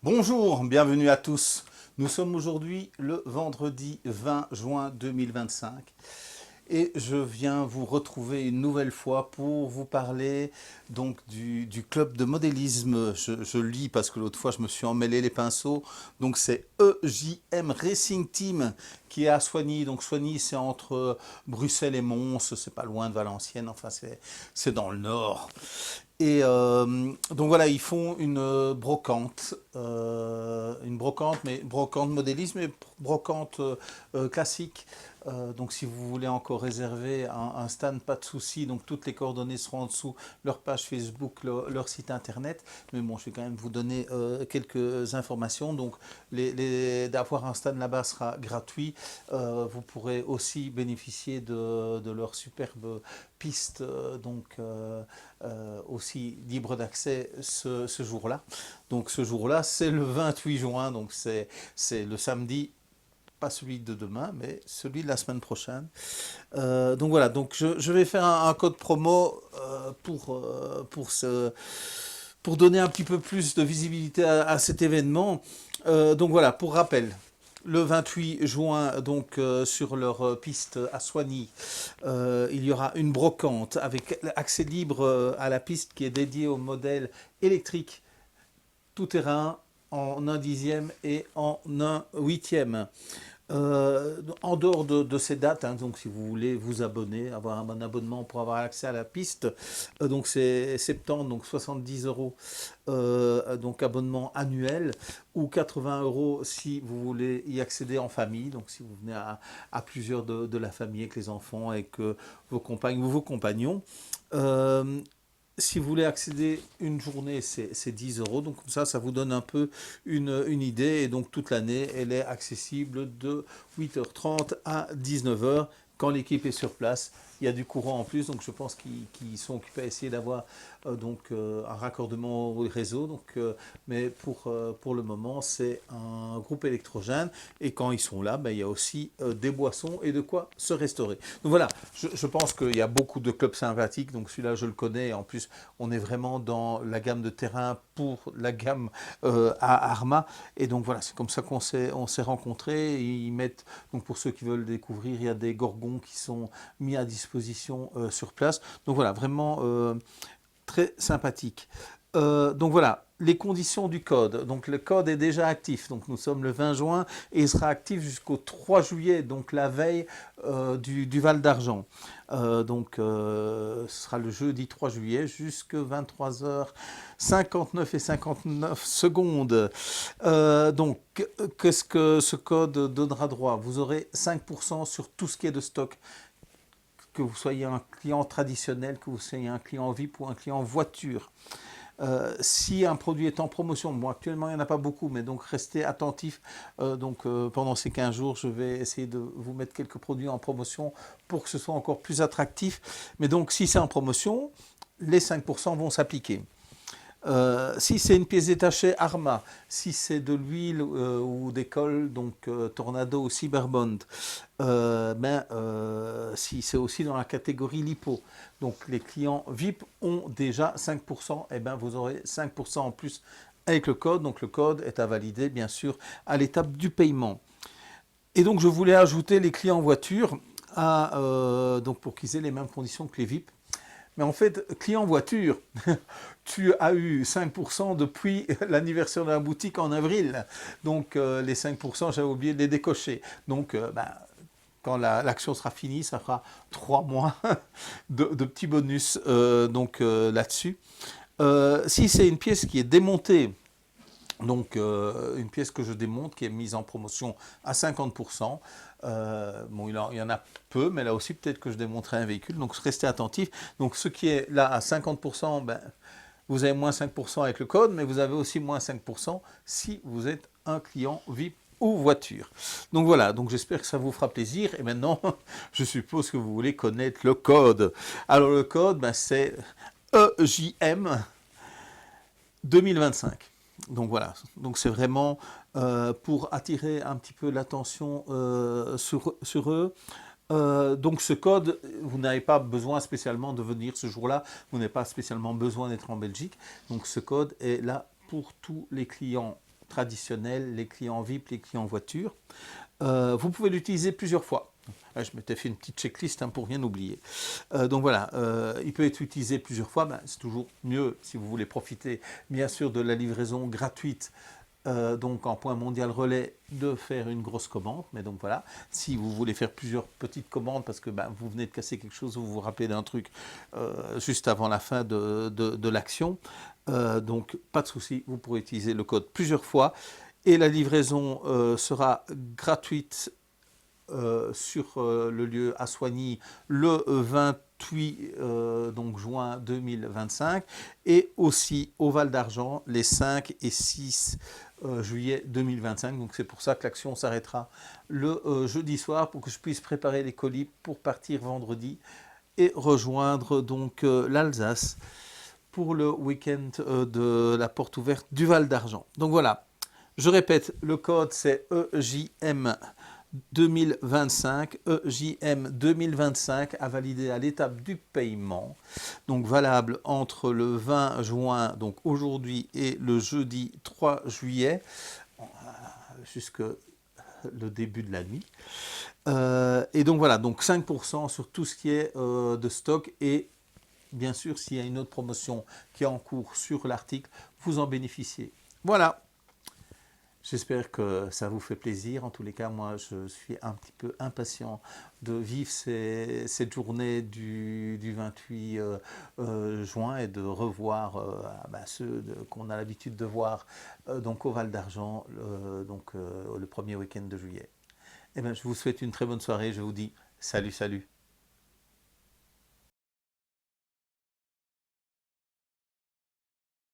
Bonjour, bienvenue à tous. Nous sommes aujourd'hui le vendredi 20 juin 2025 et je viens vous retrouver une nouvelle fois pour vous parler donc du club de modélisme. Je lis parce que l'autre fois je me suis emmêlé les pinceaux. Donc c'est EJM Racing Team qui est à Soigny. Donc Soigny c'est entre Bruxelles et Mons, c'est pas loin de Valenciennes, enfin c'est dans le nord. Et donc voilà, ils font une brocante, mais brocante modélisme et brocante classique. Donc si vous voulez encore réserver un stand, pas de souci. Donc toutes les coordonnées seront en dessous, leur page Facebook, leur site internet. Mais bon, je vais quand même vous donner quelques informations. Donc d'avoir un stand là-bas sera gratuit. Vous pourrez aussi bénéficier de leur superbe piste, aussi libre d'accès ce jour-là. Donc ce jour-là, c'est le 28 juin, donc c'est le samedi, pas celui de demain, mais celui de la semaine prochaine. Donc voilà, donc je vais faire un code promo pour donner un petit peu plus de visibilité à cet événement. Donc voilà, pour rappel, le 28 juin, donc sur leur piste à Soigny, il y aura une brocante avec accès libre à la piste qui est dédiée au modèle électrique tout-terrain en un dixième et en un huitième. En dehors de ces dates, hein, donc si vous voulez vous abonner, avoir un bon abonnement pour avoir accès à la piste, donc c'est 70, donc 70 euros, donc abonnement annuel, ou 80 euros si vous voulez y accéder en famille, donc si vous venez à plusieurs de la famille avec les enfants, avec vos compagnes ou vos compagnons. Euh, Si vous voulez accéder une journée, c'est 10 euros. Donc comme ça vous donne un peu une idée. Et donc toute l'année, elle est accessible de 8h30 à 19h quand l'équipe est sur place. Il y a du courant en plus, donc je pense qu'ils sont occupés à essayer d'avoir un raccordement au réseau. Mais pour le moment, c'est un groupe électrogène. Et quand ils sont là, ben, il y a aussi des boissons et de quoi se restaurer. Donc voilà, je pense qu'il y a beaucoup de clubs sympathiques. Donc celui-là, je le connais. En plus, on est vraiment dans la gamme de terrain pour la gamme à Arma. Et donc voilà, c'est comme ça on s'est rencontrés. Ils mettent, donc pour ceux qui veulent découvrir, il y a des gorgons qui sont mis à disposition sur place. Donc voilà, vraiment très sympathique. Donc voilà, les conditions du code. Donc le code est déjà actif. Donc nous sommes le 20 juin et il sera actif jusqu'au 3 juillet, donc la veille du Val d'Argent. Ce sera le jeudi 3 juillet jusqu'à 23h59 et 59 secondes. Qu'est-ce que ce code donnera droit? Vous aurez 5% sur tout ce qui est de stock, que vous soyez un client traditionnel, que vous soyez un client VIP ou un client voiture. Si un produit est en promotion, bon actuellement il n'y en a pas beaucoup, mais donc restez attentifs. Pendant ces 15 jours, je vais essayer de vous mettre quelques produits en promotion pour que ce soit encore plus attractif. Mais donc si c'est en promotion, les 5% vont s'appliquer. Si c'est une pièce détachée Arma, si c'est de l'huile ou des cols, donc Tornado ou Cyberbond, si c'est aussi dans la catégorie lipo, donc les clients VIP ont déjà 5%, et ben vous aurez 5% en plus avec le code. Donc le code est à valider bien sûr à l'étape du paiement. Et donc je voulais ajouter les clients voiture donc pour qu'ils aient les mêmes conditions que les VIP. Mais en fait, client voiture, tu as eu 5% depuis l'anniversaire de la boutique en avril. Donc les 5%, j'avais oublié de les décocher. Donc quand l'action sera finie, ça fera 3 mois de petits bonus là-dessus. Si c'est une pièce qui est démontée, donc une pièce que je démonte qui est mise en promotion à 50%. Il y en a peu, mais là aussi peut-être que je démonterai un véhicule. Donc restez attentifs. Donc ce qui est là à 50%, ben, vous avez moins 5% avec le code, mais vous avez aussi moins 5% si vous êtes un client VIP ou voiture. Donc voilà, donc j'espère que ça vous fera plaisir. Et maintenant, je suppose que vous voulez connaître le code. Alors le code, ben, c'est EJM 2025. Donc voilà, donc c'est vraiment pour attirer un petit peu l'attention sur eux. Donc ce code, vous n'avez pas besoin spécialement de venir ce jour-là, vous n'avez pas spécialement besoin d'être en Belgique. Donc ce code est là pour tous les clients traditionnels, les clients VIP, les clients voiture. Vous pouvez l'utiliser plusieurs fois. Je m'étais fait une petite checklist pour rien oublier. Donc voilà, il peut être utilisé plusieurs fois. C'est toujours mieux si vous voulez profiter, bien sûr, de la livraison gratuite. Donc en point mondial relais, de faire une grosse commande. Mais donc voilà, si vous voulez faire plusieurs petites commandes parce que vous venez de casser quelque chose, vous vous rappelez d'un truc juste avant la fin de l'action, donc pas de souci, vous pourrez utiliser le code plusieurs fois et la livraison sera gratuite sur le lieu à Soigny le 28 donc juin 2025 et aussi au Val d'Argent les 5 et 6 juillet 2025. Donc c'est pour ça que l'action s'arrêtera le jeudi soir pour que je puisse préparer les colis pour partir vendredi et rejoindre donc l'Alsace pour le week-end de la porte ouverte du Val d'Argent. Donc voilà, je répète, le code c'est EJM 2025, EJM 2025 à valider à l'étape du paiement, donc valable entre le 20 juin, donc aujourd'hui, et le jeudi 3 juillet, jusque le début de la nuit. Et donc voilà, donc 5% sur tout ce qui est de stock et bien sûr, s'il y a une autre promotion qui est en cours sur l'article, vous en bénéficiez. Voilà. J'espère que ça vous fait plaisir. En tous les cas, moi, je suis un petit peu impatient de vivre cette journée du 28 juin et de revoir ceux qu'on a l'habitude de voir donc au Val d'Argent, le premier week-end de juillet. Eh bien, je vous souhaite une très bonne soirée. Je vous dis salut, salut.